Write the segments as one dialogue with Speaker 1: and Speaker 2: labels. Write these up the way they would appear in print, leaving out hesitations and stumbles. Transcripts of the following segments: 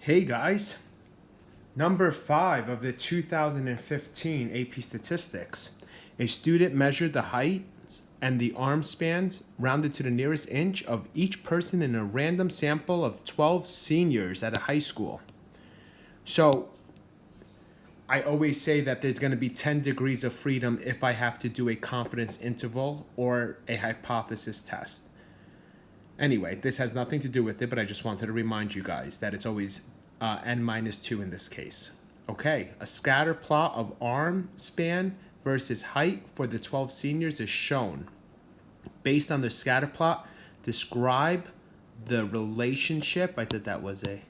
Speaker 1: Hey guys, number 5 of the 2015 AP Statistics. A student measured the heights and the arm spans rounded to the nearest inch of each person in a random sample of 12 seniors at a high school. So I always say that there's going to be 10 degrees of freedom if I have to do a confidence interval or a hypothesis test. Anyway, this has nothing to do with it, but I just wanted to remind you guys that it's always n minus 2 in this case. Okay, a scatter plot of arm span versus height for the 12 seniors is shown. Based on the scatter plot, describe the relationship. I thought that was a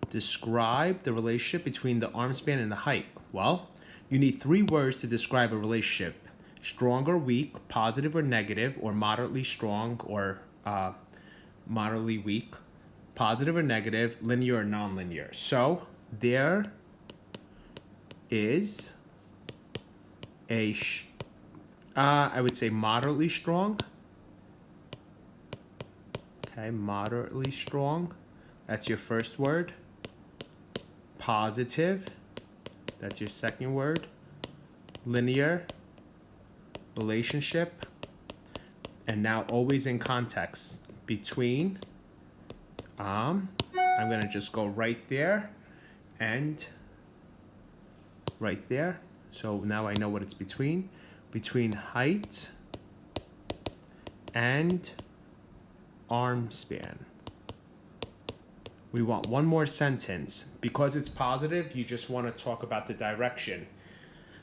Speaker 1: describe the relationship between the arm span and the height. Well, you need 3 words to describe a relationship: strong or weak, positive or negative, or moderately strong or moderately weak, positive or negative, linear or nonlinear. So there is a, I would say moderately strong. Okay, moderately strong. That's your first word. Positive. That's your second word. Linear. Relationship. And now always in context. Between, I'm gonna just go right there and right there. So now I know what it's between height and arm span. We want one more sentence. Because it's positive, you just want to talk about the direction.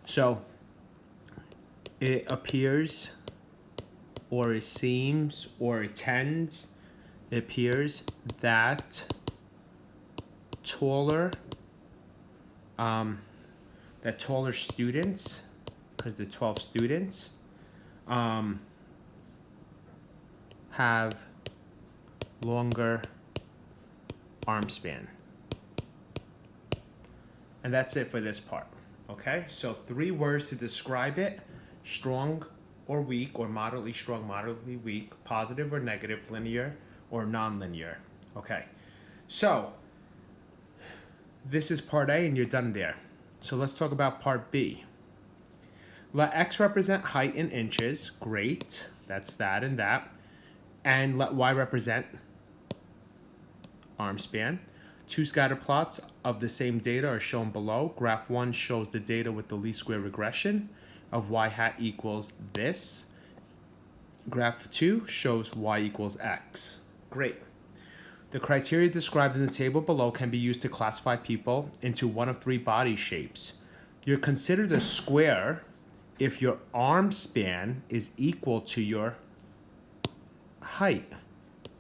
Speaker 1: So it appears, or it seems, or it tends, it appears that taller students, because the 12 students, have longer arm span. And that's it for this part. Okay, so 3 words to describe it: strong or weak, or moderately strong, moderately weak, positive or negative, linear or nonlinear. Okay, so this is part A and you're done there. So let's talk about part B. Let X represent height in inches. Great, that's that and that. And let Y represent arm span. 2 scatter plots of the same data are shown below. Graph 1 shows the data with the least square regression of y hat equals this. Graph 2 shows y equals x. Great. The criteria described in the table below can be used to classify people into one of 3 body shapes. You're considered a square if your arm span is equal to your height,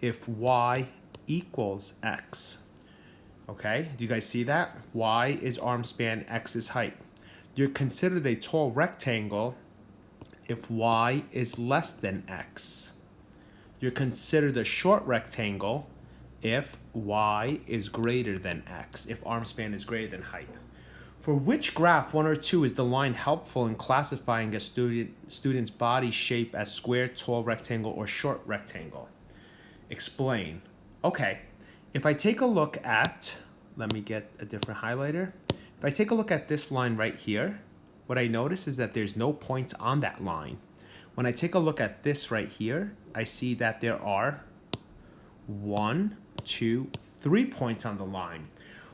Speaker 1: if y equals x. Okay, do you guys see that? Y is arm span, x is height. You're considered a tall rectangle if y is less than x. You're considered a short rectangle if y is greater than x, if arm span is greater than height. For which graph, 1 or 2, is the line helpful in classifying a student's body shape as square, tall rectangle, or short rectangle? Explain. Okay, if I take a look at, let me get a different highlighter. If I take a look at this line right here, what I notice is that there's no points on that line. When I take a look at this right here, I see that there are 1, 2, 3 points on the line.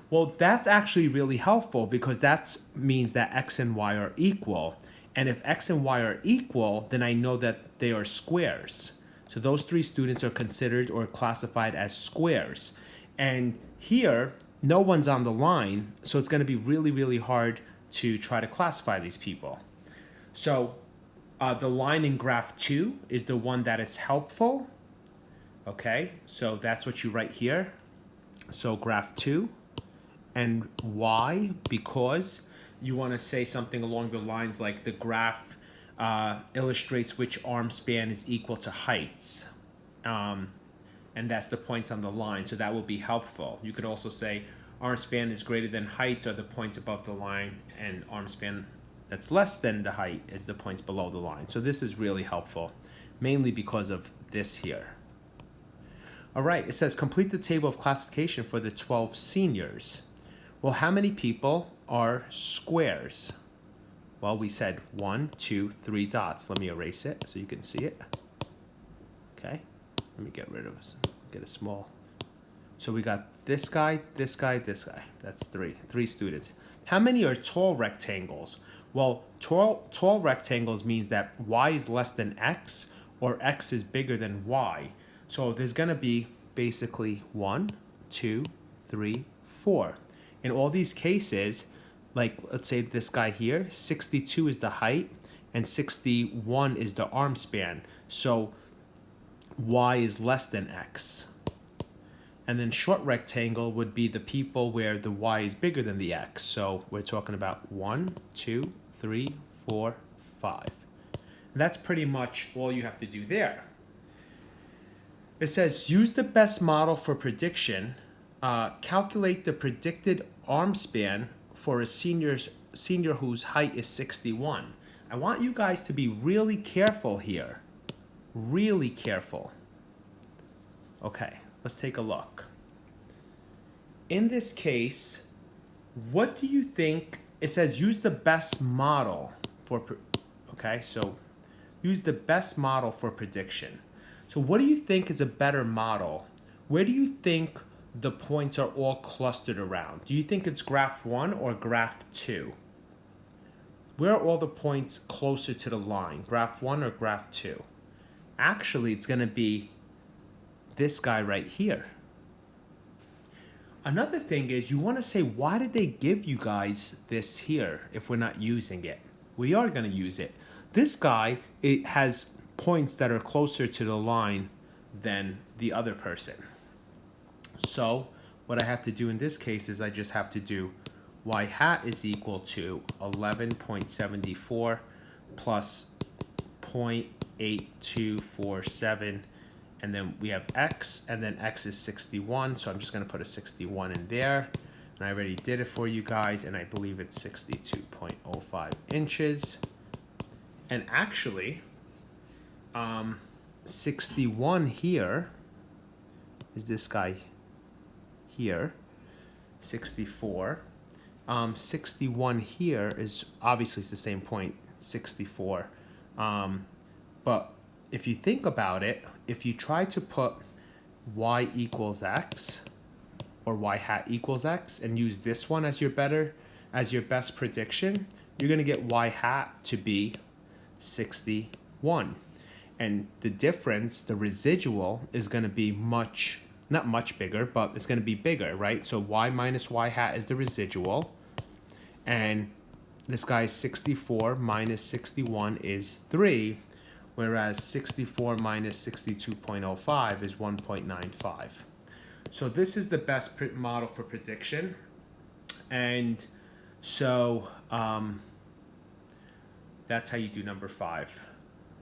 Speaker 1: Well, that's actually really helpful because that means that x and y are equal. And if x and y are equal, then I know that they are squares. So those 3 students are considered or classified as squares. And here, no one's on the line, so it's going to be really, really hard to try to classify these people. So the line in graph 2 is the one that is helpful. Okay, so that's what you write here. So graph 2 and y, because you want to say something along the lines like the graph illustrates which arm span is equal to heights. And that's the points on the line, so that will be helpful. You could also say arm span is greater than height are the points above the line, and arm span that's less than the height is the points below the line. So this is really helpful, mainly because of this here. All right, it says complete the table of classification for the 12 seniors. Well, how many people are squares? Well, we said 1, 2, 3 dots. Let me erase it so you can see it. Okay, let me get rid of this. Get a small. So we got this guy, this guy, this guy. That's 3 students. How many are tall rectangles? Well, tall rectangles means that y is less than x or x is bigger than y. So there's gonna be basically 1, 2, 3, 4. In all these cases, like let's say this guy here, 62 is the height and 61 is the arm span. So y is less than x. And then short rectangle would be the people where the y is bigger than the x. So we're talking about 1, 2, 3, 4, 5. And that's pretty much all you have to do there. It says use the best model for prediction. Calculate the predicted arm span for a senior whose height is 61. I want you guys to be really careful here. Really careful. Okay, let's take a look. In this case, what do you think? It says use the best model for, okay, so use the best model for prediction. So what do you think is a better model? Where do you think the points are all clustered around? Do you think it's graph 1 or graph 2? Where are all the points closer to the line? Graph 1 or graph 2? Actually, it's going to be this guy right here. Another thing is you want to say, why did they give you guys this here if we're not using it? We are going to use it. This guy, it has points that are closer to the line than the other person. So what I have to do in this case is I just have to do y hat is equal to 11.74 plus 0.8247, and then we have x, and then x is 61, so I'm just going to put a 61 in there, and I already did it for you guys, and I believe it's 62.05 inches. And actually 61 here is this guy here, 64. 61 here is obviously it's the same point, 64. But if you think about it, if you try to put y equals x or y hat equals x and use this one as your best prediction, you're going to get y hat to be 61. And the difference, the residual, is going to be not much bigger, but it's going to be bigger, right? So y minus y hat is the residual. And this guy's 64 minus 61 is 3, whereas 64 minus 62.05 is 1.95. So this is the best model for prediction. And so that's how you do number 5.